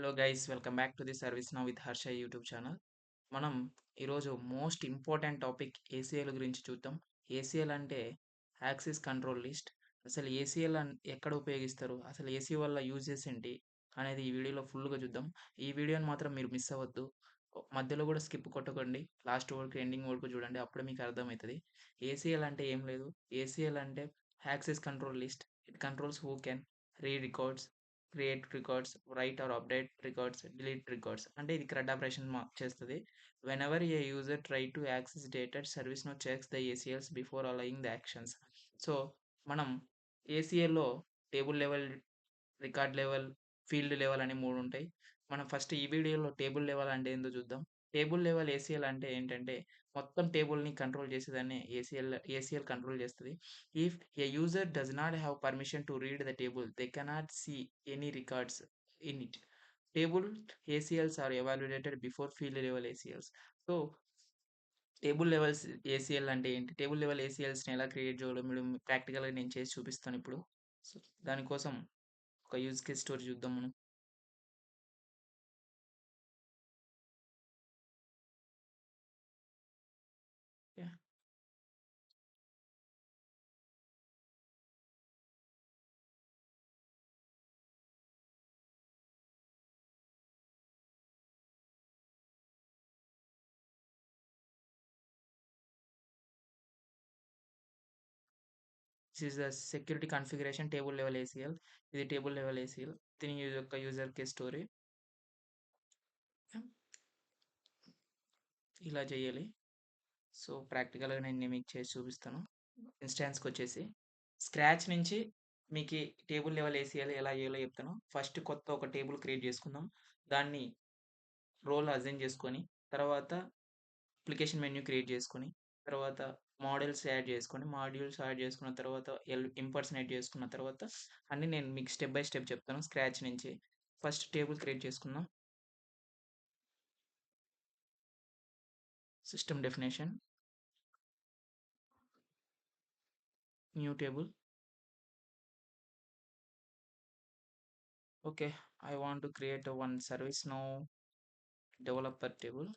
Hello guys, welcome back to the service now with Harsha YouTube channel. మనం ఈరోజు most important topic ACL గురించి చూద్దాం. ACL అంటే access control list. అసలు ACL ఎక్కడ ఉపయోగిస్తారు, అసలు ఏసీ వల్ల యూజెస్ ఏంటి అనేది ఈ వీడియోలో ఫుల్గా చూద్దాం. ఈ వీడియోని మాత్రం మీరు మిస్ అవ్వద్దు. మధ్యలో కూడా స్కిప్ కొట్టకండి, లాస్ట్ వరకు ఎండింగ్ వరకు చూడండి, అప్పుడే మీకు అర్థమవుతుంది. ఏసీఎల్ అంటే ఏం లేదు. ఏసీఎల్ అంటే access control list. It controls who can read records, create records, write or update records, delete records. అంటే ఇది CRUD ఆపరేషన్ చేస్తుంది. Whenever a user try to access data, ServiceNow checks the ACLs before allowing the actions. So మనం ఏసీఎల్లో table level, record level, field level అని 3 ఉంటాయి. మనం first ఈ వీడియోలో టేబుల్ లెవెల్ అంటే ఏందో చూద్దాం. టేబుల్ లెవెల్ ఏసీఎల్ అంటే ఏంటంటే మొత్తం టేబుల్‌ని కంట్రోల్ చేసేదాన్ని ఏసీఎల్ కంట్రోల్ చేస్తది. If a user does not have permission to read the table, they cannot see any records in it. Table ACLs are evaluated before field level ACLs. So table levels ACL అంటే ఏంటి? Table level ఏసీఎల్స్‌ని ఎలా create చేయాలో మీరు ప్రాక్టికల్‌గా నేను చేసి చూపిస్తాను ఇప్పుడు. సో దానికోసం ఒక యూజ్ కేస్ స్టోరీ చూద్దాం మనం. Yeah! This is the security configuration table level ACL. ఇది టేబుల్ లెవెల్ ఏసీఎల్. దీని యొక్క యూజర్ కేస్ స్టోరీ. ఇలా చేయాలి. సో ప్రాక్టికల్‌గా నేను మీకు చేసి చూపిస్తాను. ఇన్‌స్టాన్స్‌కొచ్చేసి స్క్రాచ్ నుంచి మీకి టేబుల్ లెవెల్ ఏసీఎల్ ఎలా చేయాలో చెప్తాను. ఫస్ట్ కొత్త ఒక టేబుల్ క్రియేట్ చేసుకుందాం. దాన్ని రోల్ అసైన్ చేసుకొని, తర్వాత అప్లికేషన్ మెన్యూ క్రియేట్ చేసుకొని, తర్వాత మాడ్యూల్స్ యాడ్ చేసుకున్న తర్వాత ఇంపర్సనేట్ చేసుకున్న తర్వాత అన్నీ నేను మీకు స్టెప్ బై స్టెప్ చెప్తాను స్క్రాచ్ నుంచి. ఫస్ట్ టేబుల్ క్రియేట్ చేసుకుందాం. System definition, new table. Okay, I want to create a one ServiceNow developer table.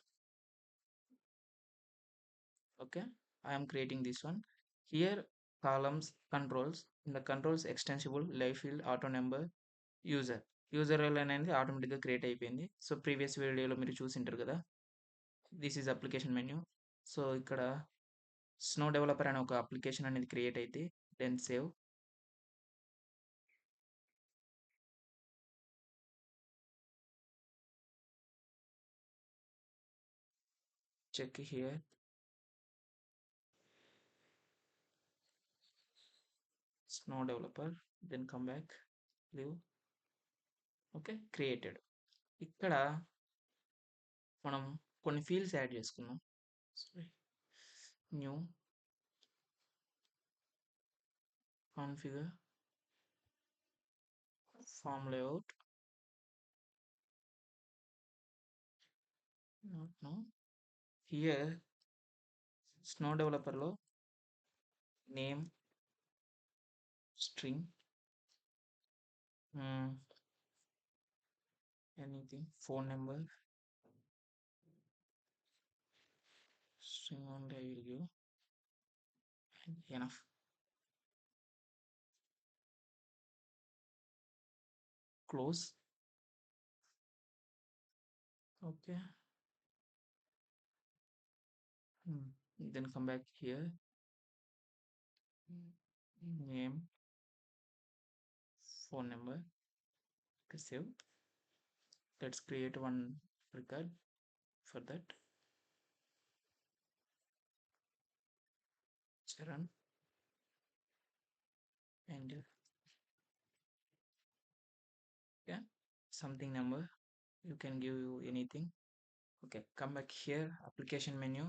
Okay, I am creating this one. Here columns controls. In the controls extensible live field auto number user. User role అనేది ఆటోమేటిక్గా create అయిపోయింది. So previous వీడియోలో మీరు చూసింటారు కదా. This is application menu. So ఇక్కడ snow developer అనే ఒక అప్లికేషన్ అనేది క్రియేట్ అయితే then save. Check here. Snow developer, then come back, leave. Okay, created. ఇక్కడ మనం కొన్ని ఫీల్డ్స్ యాడ్ చేసుకుందాం. New configure form layout. Not no. Here snow డెవలపర్లో name string, anything, phone number, string only I will give, and enough. Close. Okay. Then come back here. Name, phone number. Okay, save. Let's create one record for that. Charan and yeah, something number. You can give you anything. Okay, come back here. Application menu.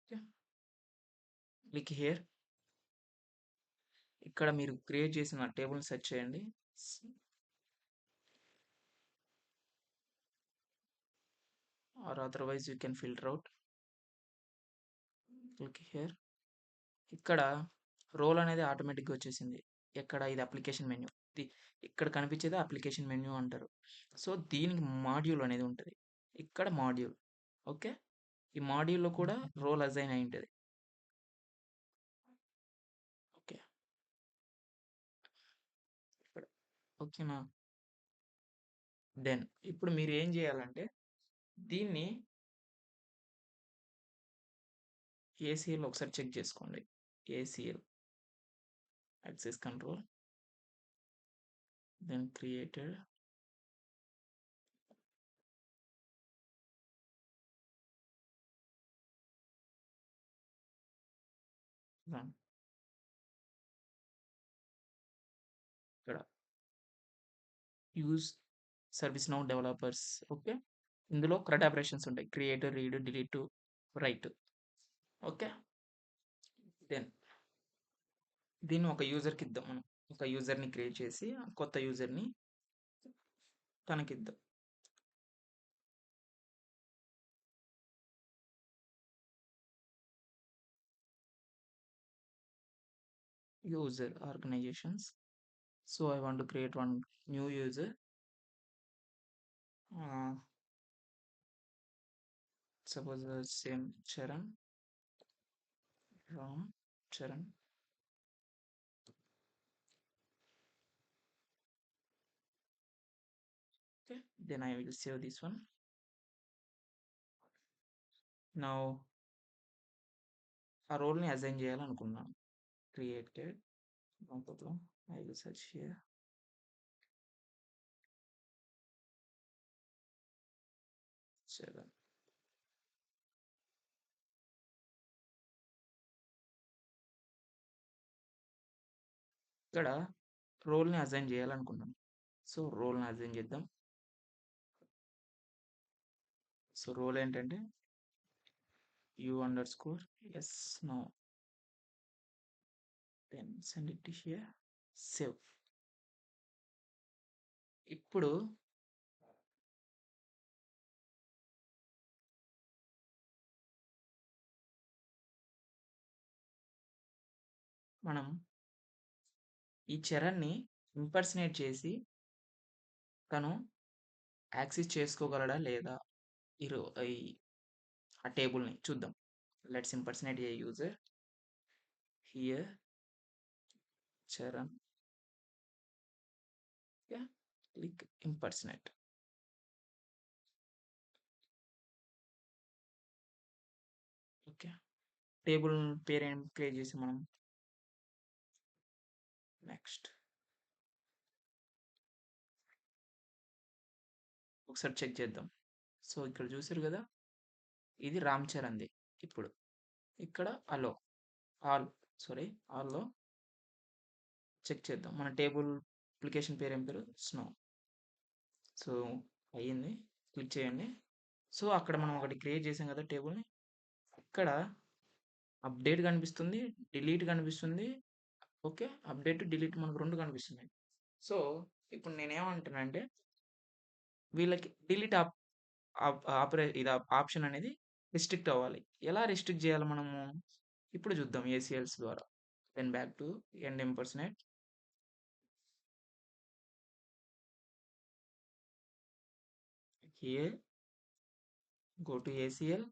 Okay. Click here. ఇక్కడ మీరు create చేసిన table search చేయండి. Or otherwise you can filter out. Click here. ఇక్కడ role అనేది ఆటోమేటిక్‌గా వచ్చేసింది. ఎక్కడ ఇది అప్లికేషన్ మెన్యూ. ఇది ఇక్కడ కనిపించేదే అప్లికేషన్ మెన్యూ అంటారు. సో, దీనికి మాడ్యూల్ అనేది ఉంటది. ఇక్కడ మాడ్యూల్. ఓకే. ఈ మాడ్యూల్‌లో కూడా రోల్ అసైన్ అయి ఉంటది. ఓకే. ఇక్కడ. ఓకేనా? దెన్ ఇప్పుడు మీరు ఏం చేయాలంటే దీన్ని ఏసీఎల్ ఒకసారి చెక్ చేసుకోండి. ACL access control then created run. ఇక్కడ use ServiceNow developers. Okay. ఇందులో CRUD ఆపరేషన్స్ ఉంటాయి. Create, read, delete, write. Okay. Then దీన్ని ఒక యూజర్‌కి ఇద్దాం మనం. ఒక యూజర్‌ని క్రియేట్ చేసి కొత్త యూజర్‌ని తనకిద్దాం. User organizations. So I want to create one new user. Suppose the same Charan, Ram, Charan. Okay, then I will save this one. Now ఆ రోల్ని assign చేయాలనుకున్నాను. Created, no problem. I will search here. Charan. ఇక్కడ రోల్ని assign చేయాలనుకున్నాను. So రోల్ని assign చేద్దాం. So role ఏంటంటే u_, yes, no, then send it to here, save. ఇప్పుడు మనం ఈ చరణ్‌ని impersonate చేసి తను యాక్సెస్ చేసుకోగలడా లేదా? ఈ ఆ టేబుల్‌ని చూద్దాం. Let's impersonate A user. Here Charan. Okay. Click impersonate. Okay. Table పేరేం క్రియేట్ చేసి మనం నెక్స్ట్ ఒకసారి చెక్ చేద్దాం. సో ఇక్కడ చూసారు కదా, ఇది రామ్ చరణ్‌ది. ఇప్పుడు ఇక్కడ ఆల్ సారీ ఆల్‌లో చెక్ చేద్దాం. మన టేబుల్ అప్లికేషన్ పేరు ఏం పేరు? స్నో. సో అయ్యింది. క్లిక్ చేయండి. సో అక్కడ మనం ఒకటి క్రియేట్ చేసాం కదా టేబుల్‌ని. ఇక్కడ అప్డేట్ కనిపిస్తుంది, డిలీట్ కనిపిస్తుంది. ఓకే. అప్డేట్, డిలీట్ మనకు 2 కనిపిస్తున్నాయి. సో ఇప్పుడు నేనేమంటున్నానంటే వీళ్ళకి డిలీట్ ఆప్ ఆప్ ఆపరే ఇది ఆప్షన్ అనేది రిస్ట్రిక్ట్ అవ్వాలి. ఎలా రిస్ట్రిక్ట్ చేయాలి మనము? ఇప్పుడు చూద్దాం ఏసీఎల్స్ ద్వారా. Then back to end impersonate. Here go to ACL,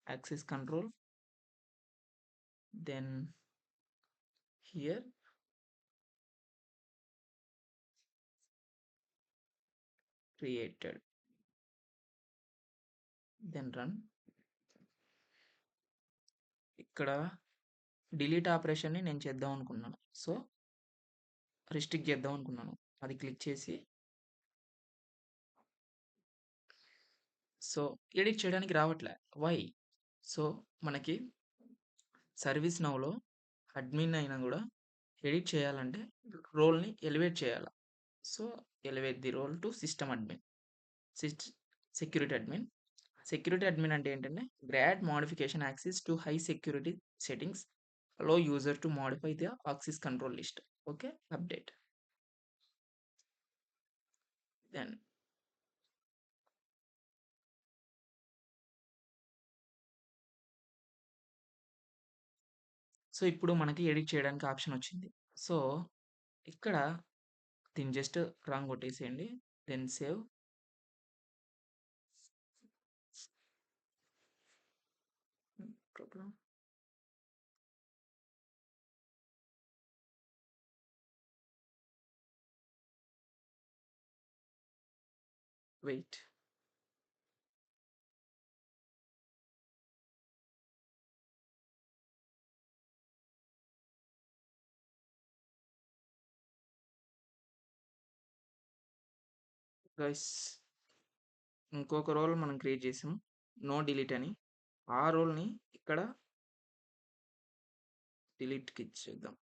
access control, then here created, then run. ఇక్కడ డిలీట్ ఆపరేషన్ని నేను చేద్దాం అనుకున్నాను. సో రిస్ట్రిక్ట్ చేద్దాం అనుకున్నాను. అది క్లిక్ చేసి సో ఎడిట్ చేయడానికి రావట్లే. వై? సో మనకి సర్వీస్ నౌలో అడ్మిన్ అయినా కూడా ఎడిట్ చేయాలంటే రోల్ని ఎలివేట్ చేయాలి. So elevate the role to system admin, security admin. Security admin అంటే ఏంటంటే grant modification access to high security settings, allow user to modify the access control list. Okay, update. Then so, ఇప్పుడు మనకి edit చేయడానికి option వచ్చింది. So, ఇక్కడ దీన్ని just wrong కొట్టేసేయండి. Then save. Problem. Wait. Guys, ఇంకొక రోల్ మనం క్రియేట్ చేసాం. నో డిలీట్ అని. ఆ రోల్‌ని ఇక్కడ డిలీట్‌కి ఇచ్చేద్దాం.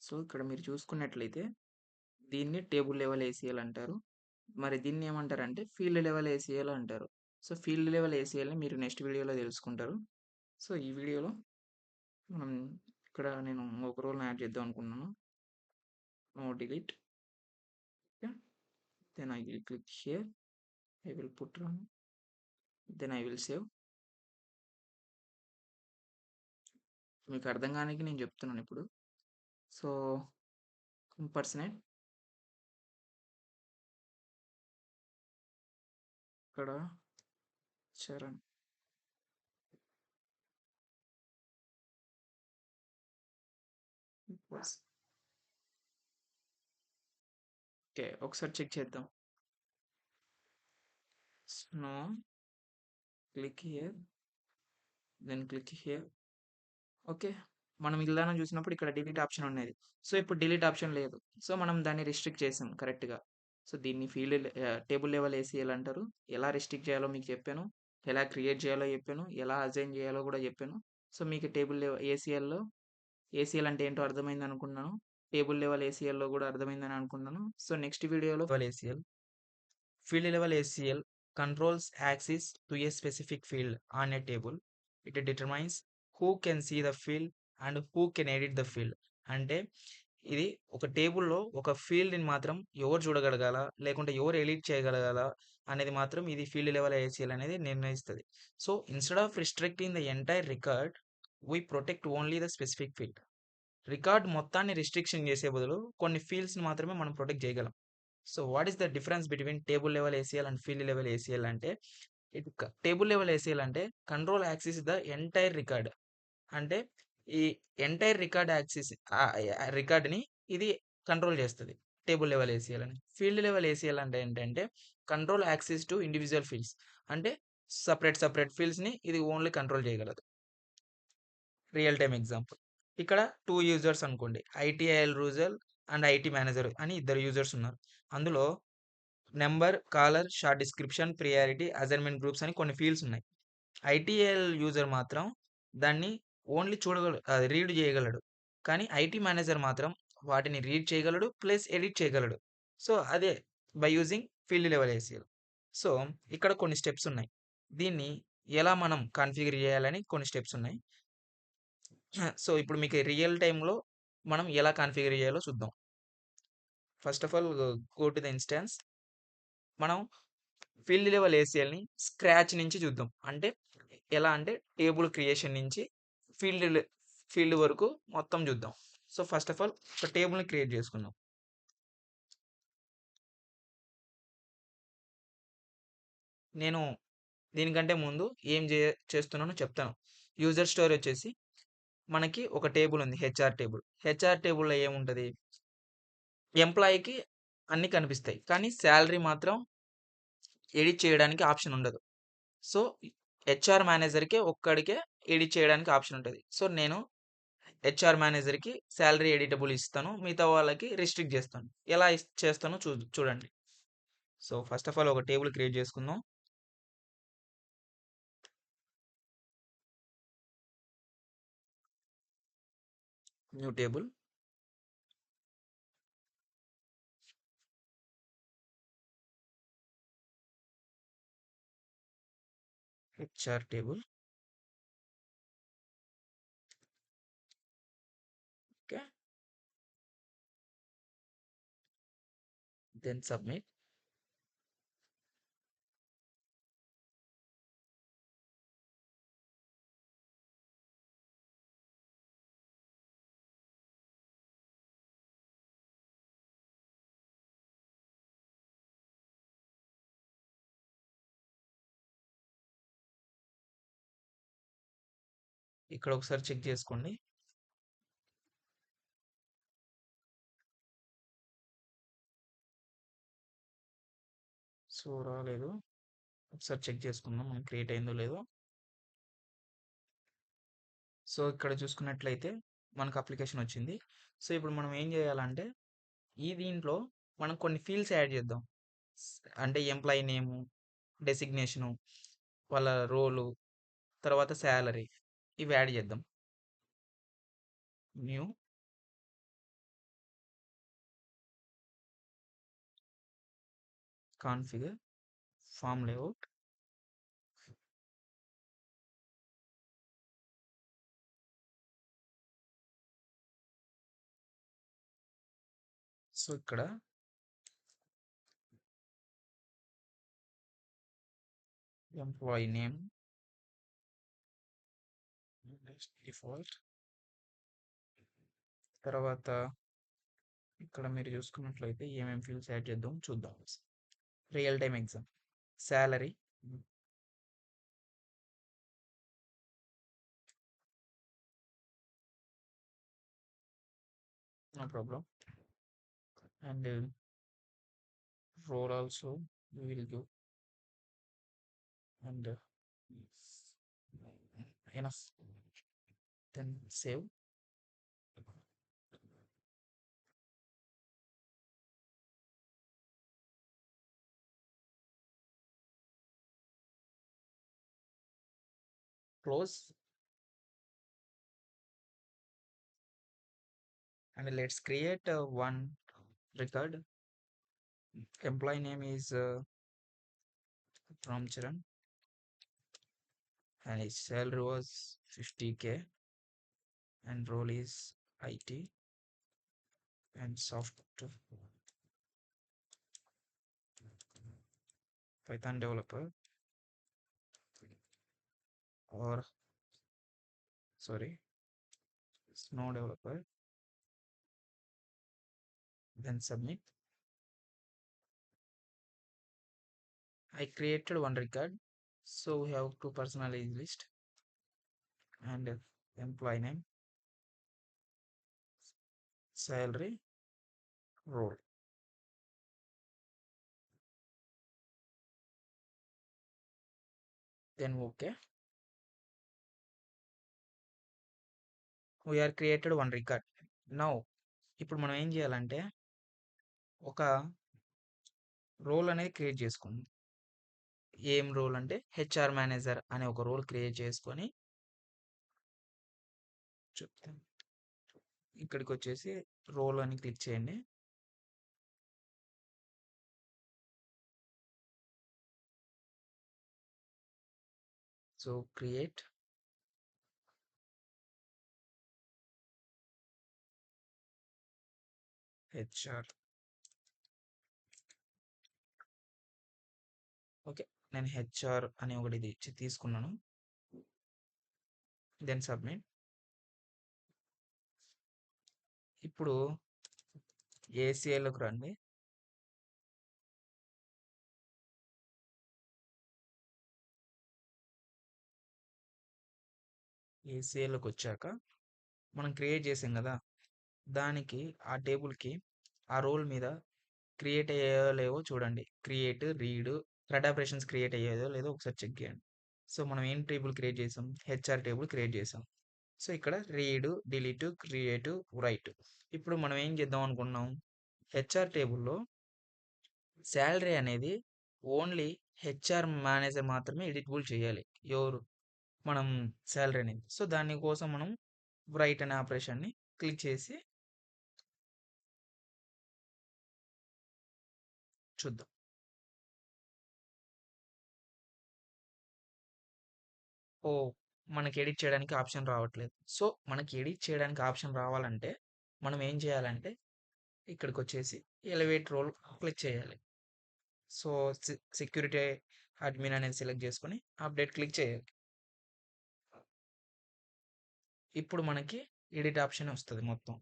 సో, ఇక్కడ మీరు చూసుకున్నట్లయితే దీన్ని టేబుల్ లెవెల్ ఏసీఎల్ అంటారు. మరి దీన్ని ఏమంటారంటే ఫీల్డ్ లెవెల్ ఏసీఎల్ అంటారు. సో, ఫీల్డ్ లెవెల్ ఏసీఎల్‌ని మీరు నెక్స్ట్ వీడియోలో తెలుసుకుంటారు. సో, ఈ వీడియోలో మనం ఇక్కడ నేను ఒక రోల్‌ని యాడ్ చేద్దాం అనుకున్నాను. No delete. Okay. Then I will click here. I will put run. Then I will save. మీకు అర్థం కానీకి నేను చెప్తున్నాను ఇప్పుడు. సో, ఇంపర్సనేట్ ఇక్కడ చరణ్. ఓకే. ఒకసారి చెక్ చేద్దాం. No. Click here. Then click here. Okay. మనం ఇలానే చూసినప్పుడు ఇక్కడ డిలీట్ ఆప్షన్ ఉన్నది. సో, ఇప్పుడు డిలీట్ ఆప్షన్ లేదు. సో, మనం దాన్ని రిస్ట్రిక్ట్ చేసాం కరెక్ట్‌గా. సో, దీన్ని టేబుల్ లెవెల్ ఏసీఎల్ అంటారు. ఎలా రిస్ట్రిక్ట్ చేయాలో మీకు చెప్పాను. ఎలా క్రియేట్ చేయాలో చెప్పాను. ఎలా అసైన్ చేయాలో కూడా చెప్పాను. సో, మీకు టేబుల్ ఏసీఎల్‌లో ఏసీఎల్ అంటే ఏంటో అర్థమైంది అనుకున్నాను. టేబుల్ లెవెల్ ఏసీఎల్‌లో కూడా అర్థమైందని అనుకున్నాను. సో, నెక్స్ట్ వీడియోలో level ACL. Field level ACL controls access to a specific field on a table. It determines who can see the field and who can edit the field. అంటే ఇది ఒక టేబుల్‌లో ఒక ఫీల్డ్‌ని మాత్రం ఎవరు చూడగలగాల, లేకుంటే ఎవరు ఎడిట్ చేయగలగాల అనేది మాత్రం ఇది ఫీల్డ్ లెవెల్ ఏసీఎల్ అనేది నిర్ణయిస్తది. So, instead of restricting the entire record, we protect only the specific field. Record మొత్తాన్ని రిస్ట్రిక్షన్ చేసే బదులు కొన్ని ఫీల్డ్స్‌ని మాత్రమే మనం ప్రొటెక్ట్ చేయగలం. So what is the difference between table level ACL and field level ACL అంటే టేబుల్ లెవెల్ ఏసీఎల్ అంటే control access the entire record. అంటే ఈ ఎంటైర్ రికార్డ్ యాక్సిస్ రికార్డ్ని ఇది కంట్రోల్ చేస్తుంది టేబుల్ లెవెల్ ఏసీఎల్ అని. ఫీల్డ్ లెవెల్ ఏసీఎల్ అంటే ఏంటంటే control access to individual fields. అంటే సపరేట్ ఫీల్డ్స్ని ఇది ఓన్లీ కంట్రోల్ చేయగలదు. రియల్ టైమ్ ఎగ్జాంపుల్, ఇక్కడ 2 యూజర్స్ అనుకోండి. ITIL user and IT manager అని ఇద్దరు యూజర్స్ ఉన్నారు. అందులో number, caller, short description, priority, assignment groups అని కొన్ని ఫీల్డ్స్ ఉన్నాయి. ఐటీఎల్ యూజర్ మాత్రం దాన్ని ఓన్లీ అది రీడ్ చేయగలడు. కానీ ఐటీ మేనేజర్ మాత్రం వాటిని రీడ్ చేయగలడు ప్లస్ ఎడిట్ చేయగలడు. సో అదే by using field level ACL. So ఇక్కడ కొన్ని స్టెప్స్ ఉన్నాయి. దీన్ని ఎలా మనం కాన్ఫిగర్ చేయాలని కొన్ని స్టెప్స్ ఉన్నాయి. సో ఇప్పుడు మీకు రియల్ టైంలో మనం ఎలా కాన్ఫిగర్ చేయాలో చూద్దాం. First of all go to the instance. మనం ఫీల్డ్ లెవెల్ ఏసీఎల్ని స్క్రాచ్ నుంచి చూద్దాం. అంటే ఎలా అంటే టేబుల్ క్రియేషన్ నుంచి ఫీల్డ్ ఫీల్డ్ వరకు మొత్తం చూద్దాం. సో ఫస్ట్ ఆఫ్ ఆల్ ఒక టేబుల్ని క్రియేట్ చేసుకుందాం. నేను దీనికంటే ముందు ఏం చేస్తున్నానో చెప్తాను. యూజర్ స్టోరీ వచ్చేసి మనకి ఒక టేబుల్ ఉంది, హెచ్ఆర్ టేబుల్. హెచ్ఆర్ టేబుల్లో ఏముంటుంది, ఎంప్లాయీకి అన్నీ కనిపిస్తాయి కానీ శాలరీ మాత్రం ఎడిట్ చేయడానికి ఆప్షన్ ఉండదు. సో హెచ్ఆర్ మేనేజర్కే ఒక్కడికే ఎడిట్ చేయడానికి ఆప్షన్ ఉంటుంది. సో నేను హెచ్ఆర్ మేనేజర్కి శాలరీ ఎడిటబుల్ ఇస్తాను, మిగతా వాళ్ళకి రిస్ట్రిక్ట్ చేస్తాను. ఎలా చేస్తానో చూడండి. సో ఫస్ట్ ఆఫ్ ఆల్ ఒక టేబుల్ క్రియేట్ చేసుకుందాం. New table. HR table. Okay. Then submit. ఇక్కడ ఒకసారి చెక్ చేసుకోండి. సో రాలేదు. ఒకసారి చెక్ చేసుకుందాం మనం క్రియేట్ అయిందో లేదో. సో ఇక్కడ చూసుకున్నట్లయితే మనకు అప్లికేషన్ వచ్చింది. సో ఇప్పుడు మనం ఏం చేయాలంటే దీంట్లో మనం కొన్ని ఫీల్డ్స్ యాడ్ చేద్దాం. అంటే ఎంప్లాయీ నేము, డెసిగ్నేషను, వాళ్ళ రోలు, తర్వాత శాలరీ, ఇవి యాడ్ చేద్దాం. New configure form layout. So ఇక్కడ ఎంప్లాయీ నేమ్ డిఫాల్ట్, తర్వాత ఇక్కడ మీరు చూసుకున్నట్లయితే ఏమేమి ఫీల్డ్స్ యాడ్ చేద్దాం చూద్దాం. Real time exam, salary, no problem, and role also we will give, and enough, then save. Close, and let's create one record. Employee name is Ram Charan, and his salary was 50K, and role is IT and software Python developer, or sorry, Snow developer. Then submit. I created one record, so we have two personalized list and employee name, salary, role. Then okay. We are created one record. Now ఇప్పుడు మనం ఏం చేయాలంటే ఒక role అనేది create చేసుకుందాం. ఏం role అంటే HR manager అనే ఒక రోల్ క్రియేట్ చేసుకొని చెప్తాను. ఇక్కడికి వచ్చేసి రోల్ అని క్లిక్ చేయండి. So create HR. ఓకే, నేను హెచ్ఆర్ అని ఒకటి తీసుకున్నాను. Then submit. ఇప్పుడు ఏసీఎల్కి రండి. ఏసీఎల్కి వచ్చాక మనం క్రియేట్ చేసాం కదా, దానికి ఆ టేబుల్కి ఆ రోల్ మీద క్రియేట్ అయ్యాయో లేవో చూడండి. Create, read, thread operations create అయ్యాయో లేదో ఒకసారి చెక్ చేయండి. సో మనం ఏం టేబుల్ క్రియేట్ చేసాం? హెచ్ఆర్ టేబుల్ క్రియేట్ చేసాం. సో ఇక్కడ రీడ్, డిలీట్, క్రియేట్, రైట్. ఇప్పుడు మనం ఏం చేద్దాం అనుకున్నాం? హెచ్ఆర్ టేబుల్లో శాలరీ అనేది ఓన్లీ హెచ్ఆర్ మేనేజర్ మాత్రమే ఎడిటబుల్ చేయాలి. ఎవరు? మనం శాలరీ అనేది. సో దానికోసం మనం రైట్ అనే ఆపరేషన్ని క్లిక్ చేసి చూద్దాం. ఓ, మనకి ఎడిట్ చేయడానికి ఆప్షన్ రావట్లేదు. సో మనకి ఎడిట్ చేయడానికి ఆప్షన్ రావాలంటే మనం ఏం చేయాలంటే ఇక్కడికి వచ్చేసి ఎలివేట్ రోల్ క్లిక్ చేయాలి. సో సెక్యూరిటీ అడ్మిన్ అనేది సెలెక్ట్ చేసుకొని అప్డేట్ క్లిక్ చేయాలి. ఇప్పుడు మనకి ఎడిట్ ఆప్షన్ వస్తుంది మొత్తం.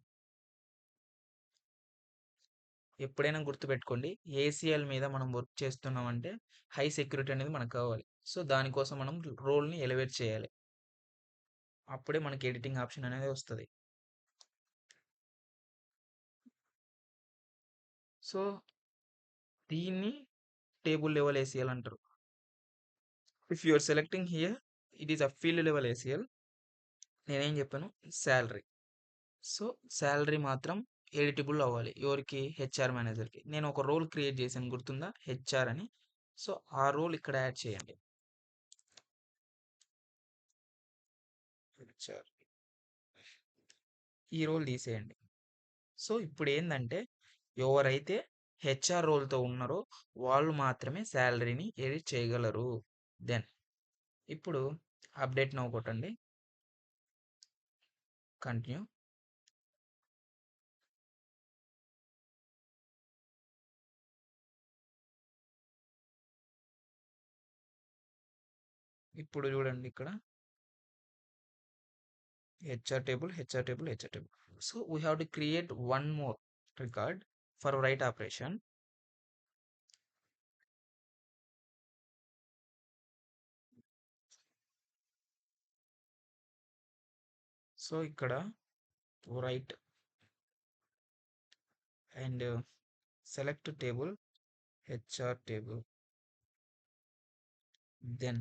ఎప్పుడైనా గుర్తుపెట్టుకోండి, ఏసీఎల్ మీద మనం వర్క్ చేస్తున్నామంటే హై సెక్యూరిటీ అనేది మనకు కావాలి. సో దానికోసం మనం రోల్ని ఎలివేట్ చేయాలి. అప్పుడే మనకి ఎడిటింగ్ ఆప్షన్ అనేది వస్తది. సో, దీన్ని టేబుల్ లెవెల్ ఏసీఎల్ అంటారు. If you are selecting here it is a field level ACL. నేనేం చెప్పాను? సాలరీ. సో, సాలరీ మాత్రం ఎడిటబుల్ అవ్వాలి. ఎవరికి? హెచ్ఆర్ మేనేజర్‌కి. నేను ఒక రోల్ క్రియేట్ చేశాను గుర్తుందా? హెచ్ఆర్ అని. సో, ఆ రోల్ ఇక్కడ యాడ్ చేయండి. హెచ్ఆర్. ఈ రోల్ తీసేయండి. సో, ఇప్పుడేందంటే ఎవరైతే హెచ్ఆర్ రోల్‌తో ఉన్నారో వాళ్ళు మాత్రమే సాలరీని ఎడిట్ చేయగలరు. దెన్ ఇప్పుడు అప్డేట్ నౌ కొట్టండి. కంటిన్యూ. ఇప్పుడు చూడండి ఇక్కడ HR table, HR table, HR table. So we have to create one more record for write operation. So ఇక్కడ write and select table, HR table, then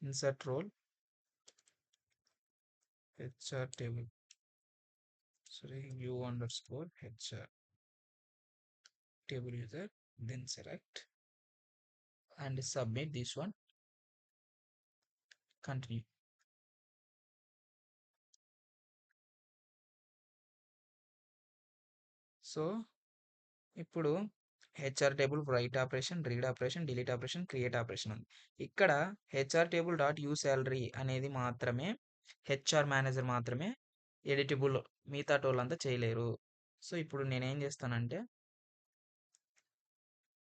insert role, HR table, sorry, view underscore HR table user, then select and submit this one, continue. So ఇప్పుడు HR table write operation, read operation, delete operation, create operation ఉంది. ఇక్కడ HR table dot U salary అనేది మాత్రమే HR manager మాత్రమే editable. మిగతా వాళ్ళంతా చేయలేరు. So ఇప్పుడు నేనేం చేస్తానంటే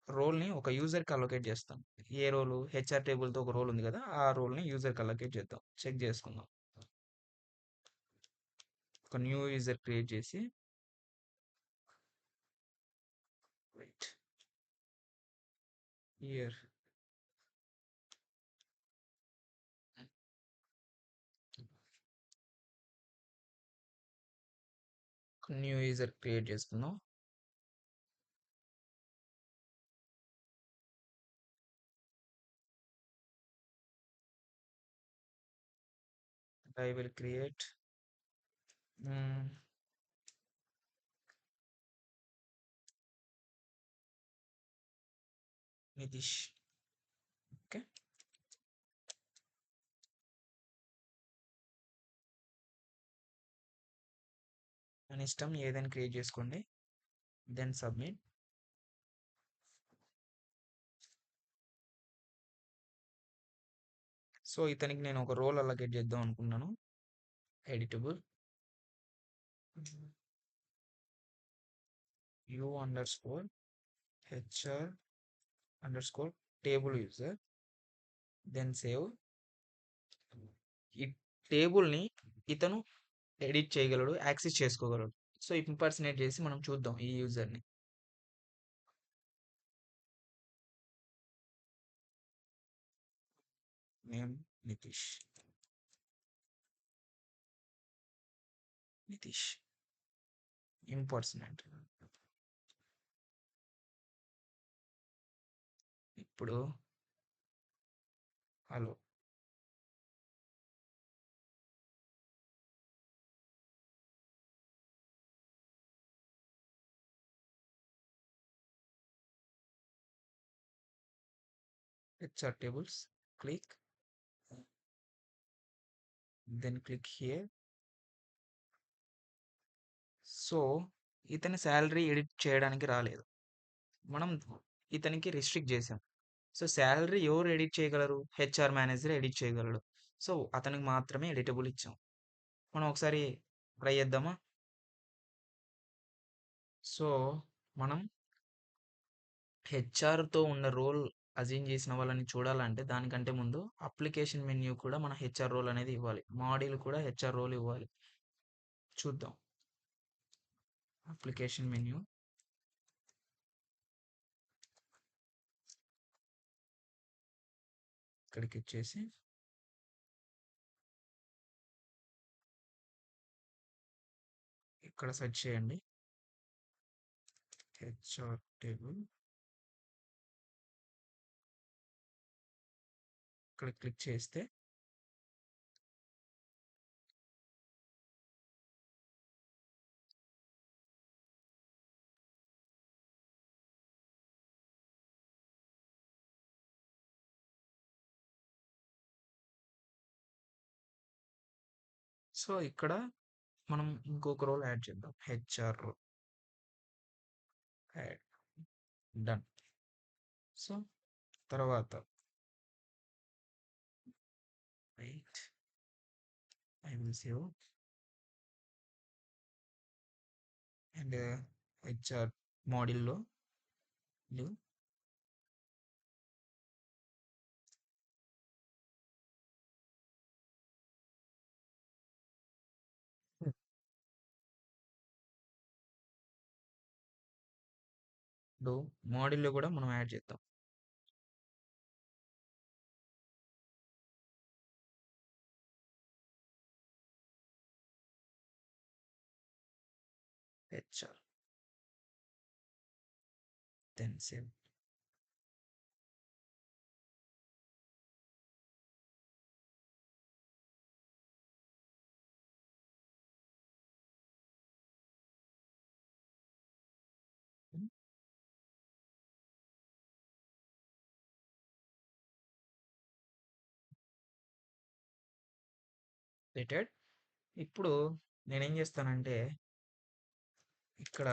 రోల్ని ఒక యూజర్కి అలొకేట్ చేస్తాను. ఏ రోలు? హెచ్ఆర్ టేబుల్తో ఒక రోల్ ఉంది కదా, ఆ రోల్ని యూజర్కి అలొకేట్ చేద్దాం. చెక్ చేసుకుందాం. ఒక న్యూ యూజర్ క్రియేట్ చేసి right year new user create చేసుకుందాం. I will create Nitish. Okay, మన ఇష్టం ఏదైనా క్రియేట్ చేసుకోండి. Then submit. సో ఇతనికి నేను ఒక రోల్ అలొకేట్ చేద్దాం అనుకున్నాను. Editable u underscore HR underscore table user, then save. ఈ టేబుల్ని ఇతను ఎడిట్ చేయగలడు, యాక్సెస్ చేసుకోగలడు. సో ఇంపర్సనేట్ చేసి మనం చూద్దాం ఈ యూజర్ని. నేమ్ నితీష్. నితీష్ ఇంపర్సనేట్. ఇప్పుడు hello HR tables, click, then click here. So ఇతని శాలరీ ఎడిట్ చేయడానికి రాలేదు, మనం ఇతనికి రిస్ట్రిక్ట్ చేసాం. సో శాలరీ ఎవరు ఎడిట్ చేయగలరు? హెచ్ఆర్ మేనేజర్ ఎడిట్ చేయగలడు. సో అతనికి మాత్రమే ఎడిటబుల్ ఇచ్చాం. మనం ఒకసారి ట్రై చేద్దామా? సో మనం హెచ్ఆర్తో ఉన్న రోల్ అజైన్ చేసిన వాళ్ళని చూడాలంటే దానికంటే ముందు అప్లికేషన్ మెన్యూ కూడా మన హెచ్ఆర్ రోల్ అనేది ఇవ్వాలి. మాడ్యూల్ కూడా హెచ్ఆర్ రోల్ ఇవ్వాలి. చూద్దాం. అప్లికేషన్ మెన్యూ, ఇక్కడికి వచ్చేసి ఇక్కడ సెర్చ్ చేయండి. HR table. ఇక్కడ క్లిక్ చేస్తే సో ఇక్కడ మనం ఇంకొక రోల్ యాడ్ చేద్దాం. HR role add. Done. So తర్వాత wait, I will save and HR మోడల్లో న్యూ. ఇప్పుడు మోడల్లో కూడా మనం యాడ్ చేద్దాం. HR then save. రిటెడ్. ఇప్పుడు నేనేం చేస్తానంటే ఇక్కడ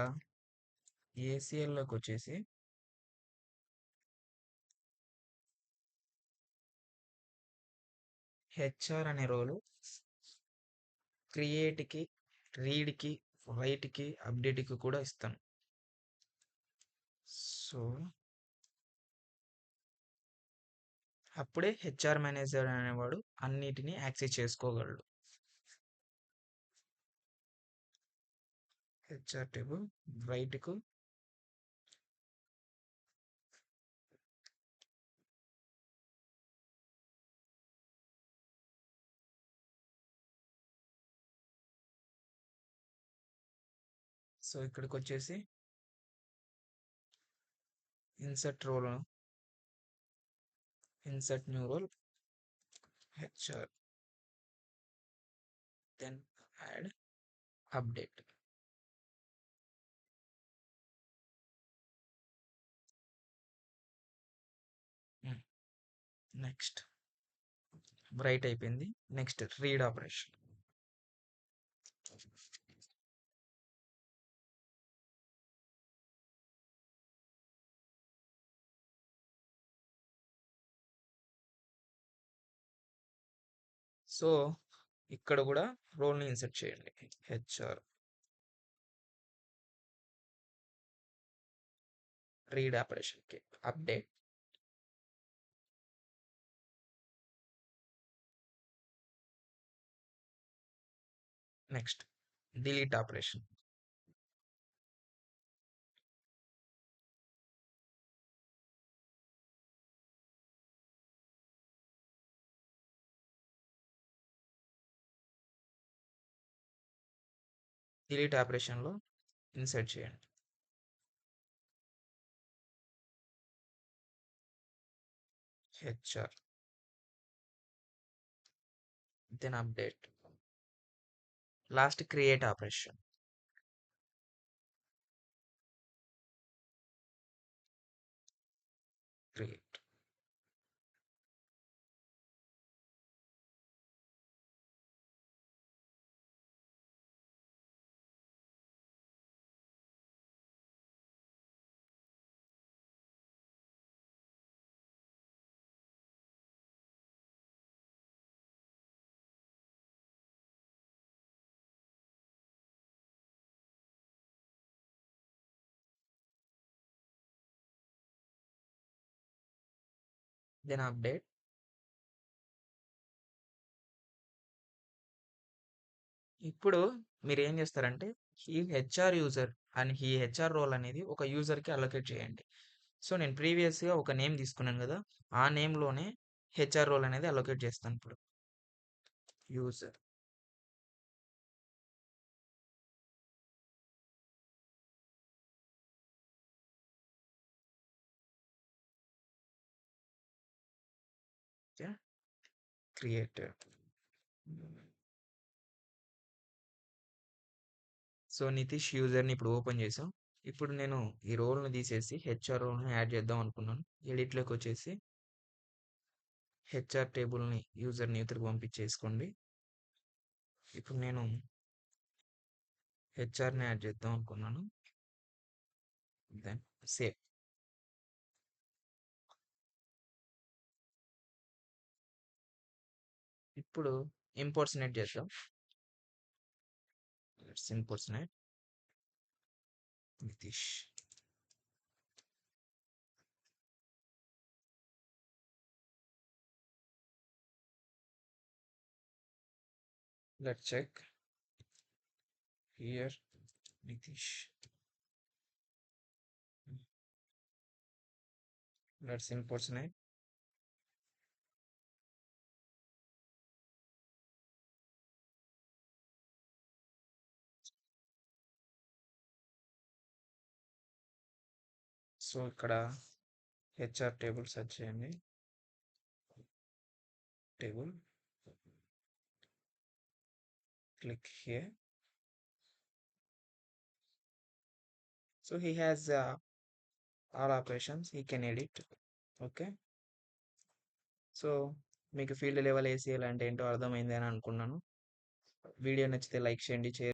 ఏసీఎల్లోకి వచ్చేసి హెచ్ఆర్ అనే రోలు క్రియేట్కి, రీడ్కి, రైట్కి, అప్డేట్కి కూడా ఇస్తాను. సో అప్పుడే హెచ్ఆర్ మేనేజర్ అనేవాడు అన్నిటినీ యాక్సెస్ చేసుకోగలడు. హెచ్ఆర్ టేబుల్ రైట్కు సో ఇక్కడికి వచ్చేసి insert role, insert new role HR, then add update. Next write అయిపోయింది. Next read operation. సో ఇక్కడ కూడా రోల్ని ఇన్సర్ట్ చేయండి. హెచ్ఆర్ రీడ్ ఆపరేషన్కి update. Next delete operation. Delete ఆపరేషన్లో ఇన్సర్ట్ చేయండి. HR then update. Last create operation. Create. Then update. ఇప్పుడు మీరు ఏం చేస్తారంటే ఈ హెచ్ఆర్ యూజర్ అండ్ ఈ హెచ్ఆర్ రోల్ అనేది ఒక యూజర్కి అలొకేట్ చేయండి. సో నేను ప్రీవియస్గా ఒక నేమ్ తీసుకున్నాను కదా, ఆ నేమ్లోనే హెచ్ఆర్ రోల్ అనేది అలొకేట్ చేస్తాను. ఇప్పుడు యూజర్ క్రియేటెడ్. సో, నితీష్ యూజర్‌ని ఇప్పుడు ఓపెన్ చేసాం. ఇప్పుడు నేను ఈ రోల్‌ని తీసేసి హెచ్ఆర్ రోల్‌ని యాడ్ చేద్దాం అనుకున్నాను. ఎడిట్‌లోకొచ్చేసి హెచ్ఆర్ టేబుల్‌ని యూజర్ నేమ్‌కి పంపించేసుకోండి. ఇప్పుడు నేను హెచ్ఆర్‌ని యాడ్ చేద్దాం అనుకున్నాను. Then save. ఇప్పుడు ఇంపోర్ట్స్‌నేట్ చేద్దాం. Let's impersonate Nitish. Let's check here Nitish. Let's impersonate. So, ఇక్కడ హెచ్ఆర్ టేబుల్ సెర్చ్ చేయండి. Table click here. So he has all operations he can edit. Okay. So మీకు ఫీల్డ్ లెవెల్ ఏసీఎల్ అంటే ఏంటో అర్థమైంది అని అనుకున్నాను. వీడియో నచ్చితే లైక్ చేయండి, షేర్